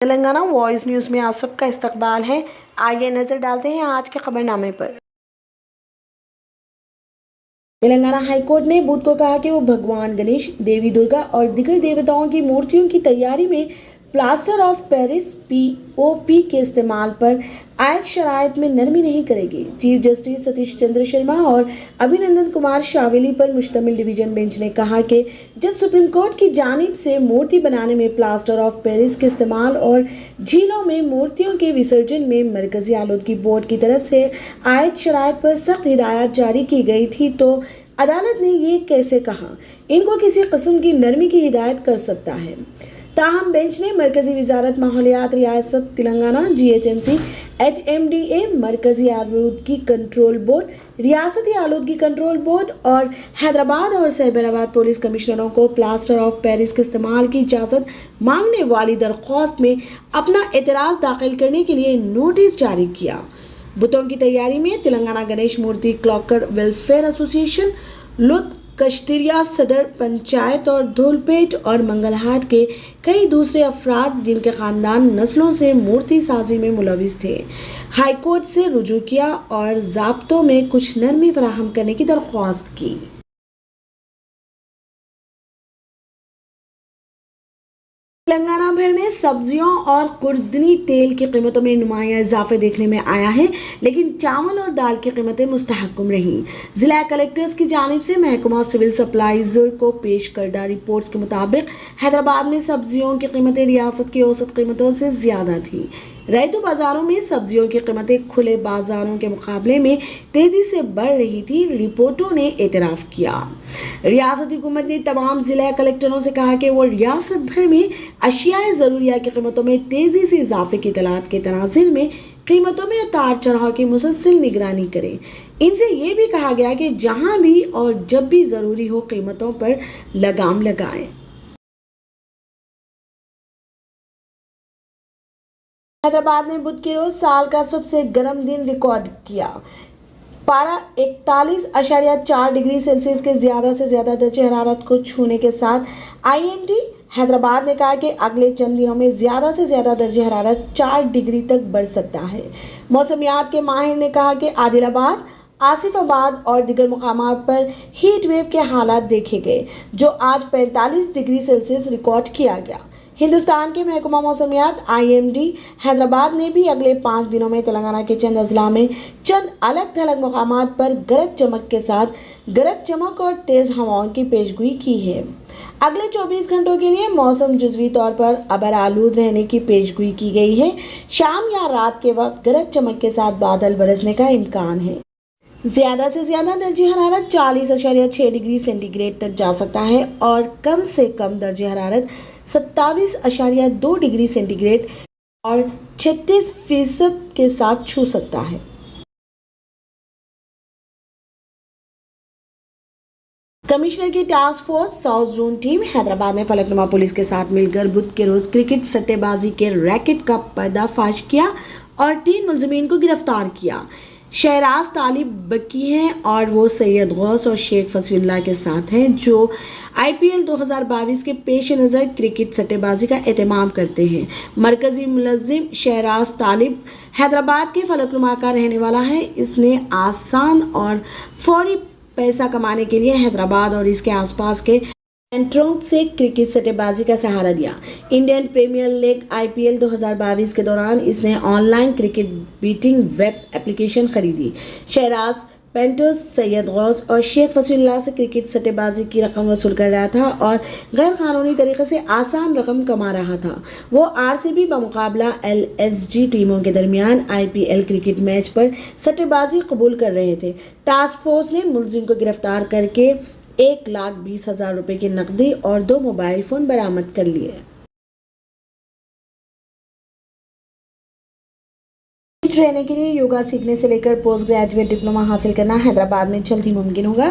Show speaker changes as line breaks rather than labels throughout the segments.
Telangana voice news میں آپ سب کا استقبال ہے۔ آئیے نظر ڈالتے ہیں آج کے خبر نامے پر۔ تلنگانہ ہائی کورٹ نے بدھ کو کہا کہ وہ بھگوان گنیش، دیوی درگا اور دیگر دیوتاؤں کی مورتیوں کی تیاری میں پلاسٹر آف پیرس (POP) کے استعمال پر عائد شرائط میں نرمی نہیں کرے گی۔ چیف جسٹس ستیش چندر شرما اور ابھینندن کمار شاولی پر مشتمل ڈویژن بینچ نے کہا کہ جب سپریم کورٹ کی جانب سے مورتی بنانے میں پلاسٹر آف پیرس کے استعمال اور جھیلوں میں مورتیوں کے وسرجن میں مرکزی آلودگی بورڈ کی طرف سے عائد شرائط پر سخت ہدایات جاری کی گئی تھی تو عدالت نے یہ کیسے کہا ان کو کسی قسم کی نرمی کی ہدایت کر سکتا ہے؟ تاہم بینچ نے مرکزی وزارت ماحولیات، ریاست تلنگانہ، GHMC، HMDA، مرکزی آلودگی کنٹرول بورڈ، ریاستی آلودگی کنٹرول بورڈ اور حیدرآباد اور سائبرآباد پولیس کمشنروں کو پلاسٹر آف پیرس کے استعمال کی اجازت مانگنے والی درخواست میں اپنا اعتراض داخل کرنے کے لیے نوٹس جاری کیا۔ بتوں کی تیاری میں تلنگانہ گنیش مورتی کلاکر ویلفیئر ایسوسی ایشن، لت کشتریا صدر پنچایت اور دھولپیٹ اور منگل ہاٹ کے کئی دوسرے افراد جن کے خاندان نسلوں سے مورتی سازی میں ملوث تھے، ہائی کورٹ سے رجوع کیا اور ضابطوں میں کچھ نرمی فراہم کرنے کی درخواست کی۔ تلنگانہ بھر میں سبزیوں اور خوردنی تیل کی قیمتوں میں نمایاں اضافے دیکھنے میں آیا ہے، لیکن چاول اور دال کی قیمتیں مستحکم رہیں۔ ضلع کلکٹرز کی جانب سے محکمہ سول سپلائز کو پیش کردہ رپورٹس کے مطابق حیدرآباد میں سبزیوں کی قیمتیں ریاست کی اوسط قیمتوں سے زیادہ تھیں۔ ریتو بازاروں میں سبزیوں کی قیمتیں کھلے بازاروں کے مقابلے میں تیزی سے بڑھ رہی تھی، رپورٹوں نے اعتراف کیا۔ ریاستی حکومت نے تمام ضلع کلکٹروں سے کہا کہ وہ ریاست بھر میں اشیاء ضروریہ کی قیمتوں میں تیزی سے اضافے کی اطلاعات کے تناظر میں قیمتوں میں اتار چڑھاؤ کی مسلسل نگرانی کریں۔ ان سے یہ بھی کہا گیا کہ جہاں بھی اور جب بھی ضروری ہو قیمتوں پر لگام لگائیں۔ حیدرآباد نے بدھ کے روز سال کا سب سے گرم دن ریکارڈ کیا۔ پارہ 41.4 ڈگری سیلسیس کے زیادہ سے زیادہ درجہ حرارت کو چھونے کے ساتھ IMD حیدرآباد نے کہا کہ اگلے چند دنوں میں زیادہ سے زیادہ درجہ حرارت 4 ڈگری تک بڑھ سکتا ہے۔ موسمیات کے ماہر نے کہا کہ عادل آباد، آصف آباد اور دیگر مقامات پر ہیٹ ویو کے حالات دیکھے گئے، جو آج 45 ڈگری سیلسیس ریکارڈ کیا گیا۔ ہندوستان کے محکمہ موسمیات IMD حیدرآباد نے بھی اگلے 5 دنوں میں تلنگانہ کے چند اضلاع میں چند الگ تھلگ مقامات پر گرج چمک کے ساتھ گرج چمک اور تیز ہواؤں کی پیشگوئی کی ہے۔ اگلے 24 گھنٹوں کے لیے موسم جزوی طور پر ابر آلود رہنے کی پیشگوئی کی گئی ہے۔ شام یا رات کے وقت گرج چمک کے ساتھ بادل برسنے کا امکان ہے۔ زیادہ سے زیادہ درجہ حرارت 40.6 ڈگری سینٹی گریڈ تک جا سکتا ہے اور کم سے کم درجہ حرارت 27.2 ڈگری سینٹی گریڈ اور 36% کے ساتھ چھو سکتا ہے۔ کمشنر کی task force south zone team Hyderabad نے فلک نما پولیس کے ساتھ مل کر بدھ کے روز کرکٹ سٹے بازی کے ریکٹ کا پردہ فاش کیا اور 3 ملزمین کو گرفتار کیا۔ شہراز طالب بکی ہیں اور وہ سید غوث اور شیخ فصیح اللہ کے ساتھ ہیں، جو IPL 2022 کے پیش نظر کرکٹ سٹے بازی کا اہتمام کرتے ہیں۔ مرکزی ملزم شہراز طالب حیدرآباد کے فلک نما کا رہنے والا ہے۔ اس نے آسان اور فوری پیسہ کمانے کے لیے حیدرآباد اور اس کے آس پاس کے سینٹروں سے کرکٹ سٹے بازی کا سہارا لیا۔ انڈین پریمیئر لیگ IPL 2022 کے دوران اس نے on line cricket batting web application خریدی۔ شہراز پینٹرز سید غوث اور شیخ فصیح اللہ سے کرکٹ سٹے بازی کی رقم وصول کر رہا تھا اور غیر قانونی طریقے سے آسان رقم کما رہا تھا۔ وہ RCB بمقابلہ LSG ٹیموں کے درمیان IPL کرکٹ میچ پر سٹے بازی قبول کر رہے تھے۔ ٹاسک فورس نے ملزم کو گرفتار کر کے 1,20,000 روپے کی نقدی اور 2 موبائل فون برآمد کر لیے۔ فٹ رہنے کے لیے یوگا سیکھنے سے لے کر پوسٹ گریجویٹ ڈپلومہ حاصل کرنا حیدرآباد میں جلد ہی ممکن ہوگا۔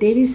23